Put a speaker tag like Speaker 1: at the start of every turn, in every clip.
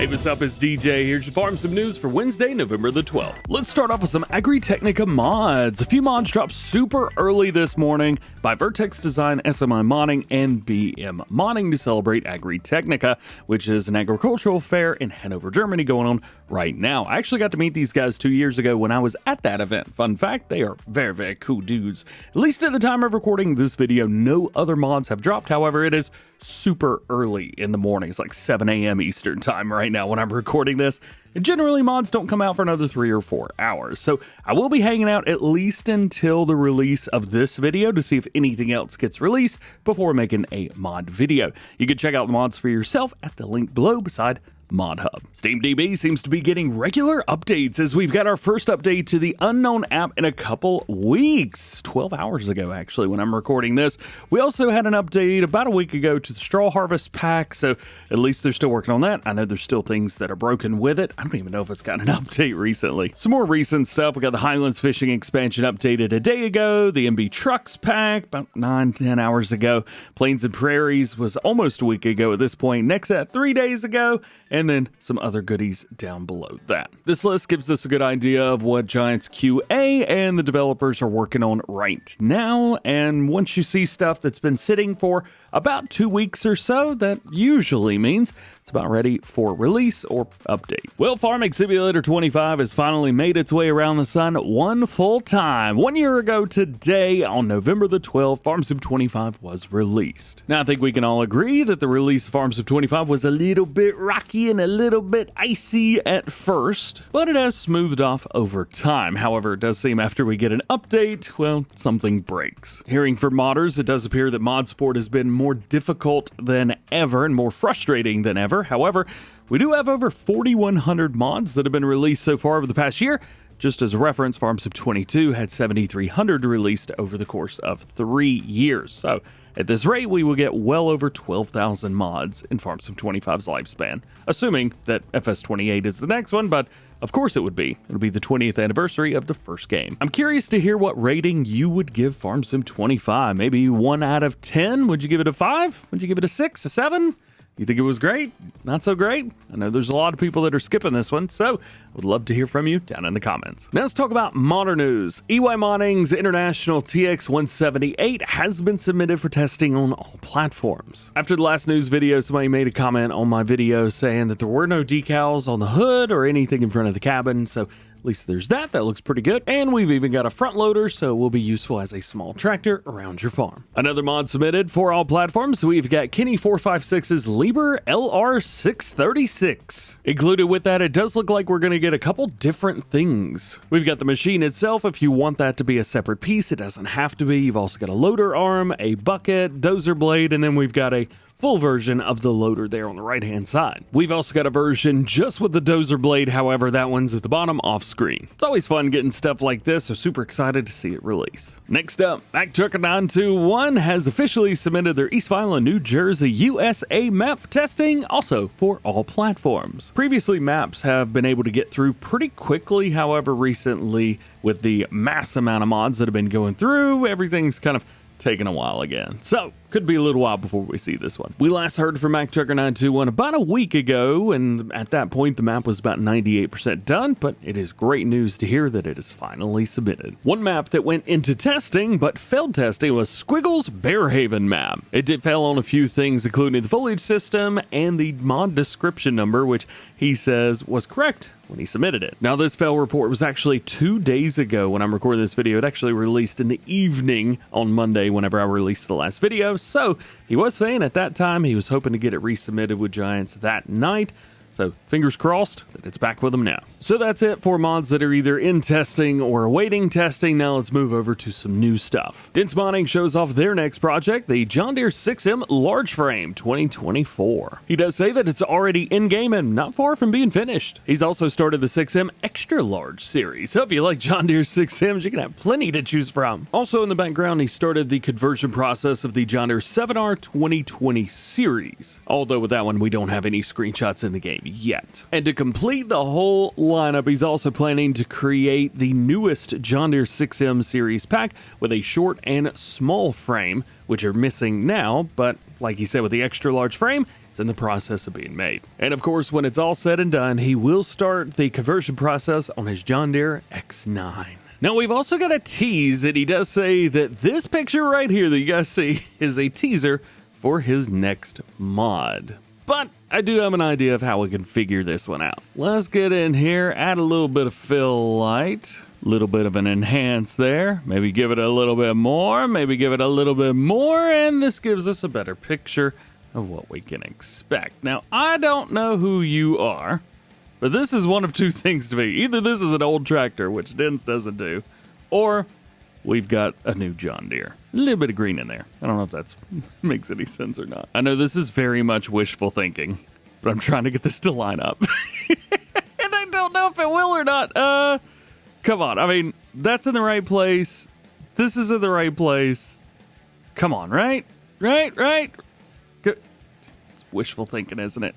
Speaker 1: Hey, what's up? It's DJ. Here's your Farm Sim news for Wednesday, November the 12th. Let's start off with some Agritechnica Mods. A few mods dropped super early this morning by Vertex Design, SMI Modding, and BM Modding to celebrate Agritechnica, which is an agricultural fair in Hanover, Germany going on right now. I actually got to meet these guys 2 years ago when I was at that event. Fun fact, they are very, very cool dudes. At least at the time of recording this video, no other mods have dropped. However, it is super early in the morning. It's like 7 a.m. Eastern time right now when I'm recording this. And generally mods don't come out for another 3 or 4 hours. So I will be hanging out at least until the release of this video to see if anything else gets released before making a mod video. You can check out the mods for yourself at the link below beside Mod Hub. SteamDB seems to be getting regular updates as we've got our first update to the unknown app in a couple weeks. 12 hours ago, actually, when I'm recording this. We also had an update about a week ago to the Straw Harvest Pack, so at least they're still working on that. I know there's still things that are broken with it. I don't even know if it's got an update recently. Some more recent stuff. We got the Highlands Fishing expansion updated a day ago. The MB Trucks Pack about 9-10 hours ago. Plains and Prairies was almost a week ago at this point. Next at 3 days ago. And then some other goodies down below that. This list gives us a good idea of what Giants QA and the developers are working on right now. And once you see stuff that's been sitting for about 2 weeks or so, that usually means it's about ready for release or update. Well, Farming Simulator 25 has finally made its way around the sun one full time. 1 year ago today, on November the 12th, Farm Sim 25 was released. Now, I think we can all agree that the release of Farm Sim 25 was a little bit rocky and a little bit icy at first, but it has smoothed off over time. However, it does seem after we get an update, well, something breaks. Hearing from modders, it does appear that mod support has been more difficult than ever and more frustrating than ever. However, we do have over 4,100 mods that have been released so far over the past year. Just as a reference, Farm Sim 22 had 7,300 released over the course of 3 years. So at this rate, we will get well over 12,000 mods in Farm Sim 25's lifespan, assuming that FS28 is the next one, but of course it would be. It'll be the 20th anniversary of the first game. I'm curious to hear what rating you would give Farm Sim 25. Maybe 1 out of 10? Would you give it a 5? Would you give it a 6, a 7? You think it was great? Not so great? I know there's a lot of people that are skipping this one, so I would love to hear from you down in the comments. Now let's talk about modder news. EY Modding's International TX178 has been submitted for testing on all platforms. After the last news video, somebody made a comment on my video saying that there were no decals on the hood or anything in front of the cabin, so at least there's that. That looks pretty good. And we've even got a front loader, so it will be useful as a small tractor around your farm. Another mod submitted for all platforms. We've got Kenny456's Liebherr LR636. Included with that, it does look like we're going to get a couple different things. We've got the machine itself. If you want that to be a separate piece, it doesn't have to be. You've also got a loader arm, a bucket, dozer blade, and then we've got a full version of the loader there on the right hand side. We've also got a version just with the dozer blade, however that one's at the bottom off screen. It's always fun getting stuff like this, so super excited to see it release. Next up, Agritechnica 921 has officially submitted their East Vineland, New Jersey, USA map for testing, also for all platforms. Previously, maps have been able to get through pretty quickly, however recently with the mass amount of mods that have been going through, everything's kind of taking a while again. So, could be a little while before we see this one. We last heard from Agritechnica 921 about a week ago, and at that point the map was about 98% done, but it is great news to hear that it is finally submitted. One map that went into testing but failed testing was Squiggle's Barehaven map. It did fail on a few things, including the foliage system and the mod description number, which he says was correct when he submitted it. Now, this fail report was actually 2 days ago when I'm recording this video. It actually released in the evening on Monday whenever I released the last video. So he was saying at that time he was hoping to get it resubmitted with Giants that night. So fingers crossed that it's back with them now. So that's it for mods that are either in testing or awaiting testing. Now let's move over to some new stuff. Dense Modding shows off their next project, the John Deere 6M Large Frame 2024. He does say that it's already in-game and not far from being finished. He's also started the 6M Extra Large series. So if you like John Deere 6Ms, you can have plenty to choose from. Also in the background, he started the conversion process of the John Deere 7R 2020 series. Although with that one, we don't have any screenshots in the game yet. And to complete the whole lineup, he's also planning to create the newest John Deere 6M series pack with a short and small frame, which are missing now, but like he said, with the extra large frame, it's in the process of being made. And of course, when it's all said and done, he will start the conversion process on his John Deere X9. Now, we've also got a tease, and he does say that this picture right here that you guys see is a teaser for his next mod. But I do have an idea of how we can figure this one out. Let's get in here, add a little bit of fill light, a little bit of an enhance there, maybe give it a little bit more, maybe give it a little bit more, and this gives us a better picture of what we can expect. Now, I don't know who you are, but this is one of two things to me. Either this is an old tractor, which Dens doesn't do, or we've got a new John Deere. A little bit of green in there. I don't know if that makes any sense or not. I know this is very much wishful thinking, but I'm trying to get this to line up. And I don't know if it will or not. Come on. I mean, that's in the right place. This is in the right place. Come on, right? Right? Wishful thinking, isn't it?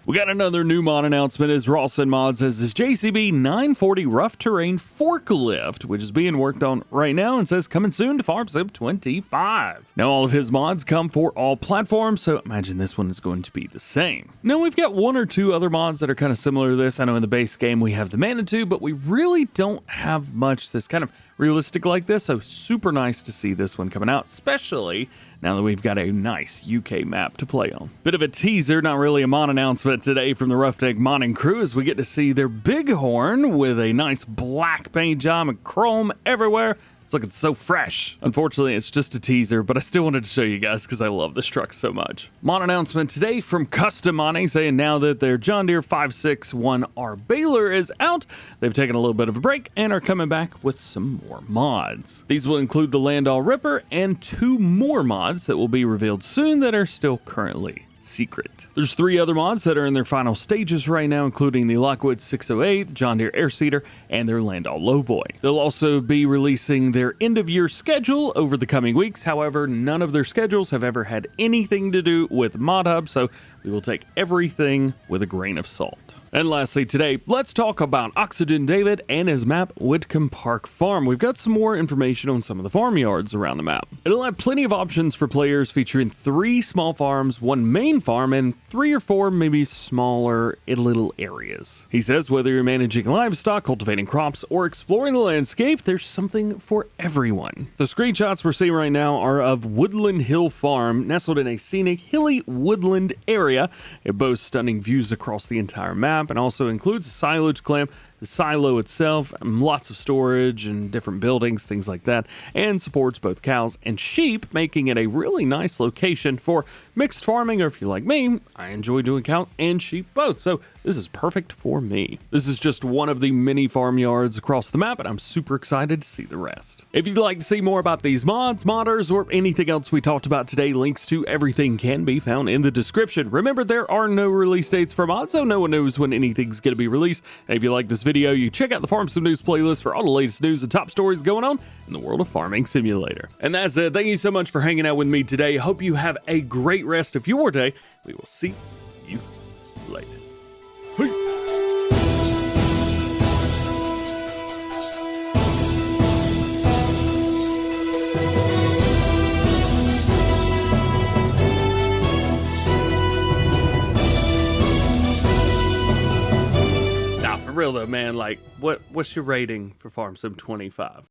Speaker 1: We got another new mod announcement as Rawson Mods has this JCB 940 rough terrain forklift, which is being worked on right now and says coming soon to Farm Sim 25. Now, all of his mods come for all platforms, so imagine this one is going to be the same. Now, we've got one or two other mods that are kind of similar to this. I know in the base game we have the Manitou, but we really don't have much that's kind of realistic like this, so super nice to see this one coming out, especially now that we've got a nice UK map to play on. Bit of a teaser, not really a mod announcement today from the Rough Deck modding crew, as we get to see their BigHorn with a nice black paint job and chrome everywhere. It's looking so fresh. Unfortunately, it's just a teaser, but I still wanted to show you guys because I love this truck so much. Mod announcement today from Custom Modding saying now that their John Deere 561R baler is out, they've taken a little bit of a break and are coming back with some more mods. These will include the Landau Ripper and 2 more mods that will be revealed soon that are still currently secret. There's 3 other mods that are in their final stages right now, including the Lockwood 608, John Deere Air Seeder, and their Landau Lowboy. They'll also be releasing their end-of-year schedule over the coming weeks. However, none of their schedules have ever had anything to do with Mod Hub, so we will take everything with a grain of salt. And lastly today, let's talk about Oxygen David and his map, Witcombe Park Farm. We've got some more information on some of the farmyards around the map. It'll have plenty of options for players featuring 3 small farms, 1 main farm, and 3 or 4 maybe smaller little areas. He says whether you're managing livestock, cultivating crops, or exploring the landscape, there's something for everyone. The screenshots we're seeing right now are of Woodland Hill Farm, nestled in a scenic, hilly woodland area. It boasts stunning views across the entire map and also includes a silage clamp, the silo itself, lots of storage and different buildings, things like that, and supports both cows and sheep, making it a really nice location for mixed farming, or if you're like me, I enjoy doing cow and sheep both, so this is perfect for me. This is just one of the many farmyards across the map, and I'm super excited to see the rest. If you'd like to see more about these mods, modders, or anything else we talked about today, links to everything can be found in the description. Remember, there are no release dates for mods, so no one knows when anything's going to be released. And if you like this video, you check out the Farm Sim News playlist for all the latest news and top stories going on in the world of Farming Simulator. And that's it. Thank you so much for hanging out with me today. Hope you have a great rest of your day. We will see you later. Peace. Real though, man, like what's your rating for Farm Sim 25?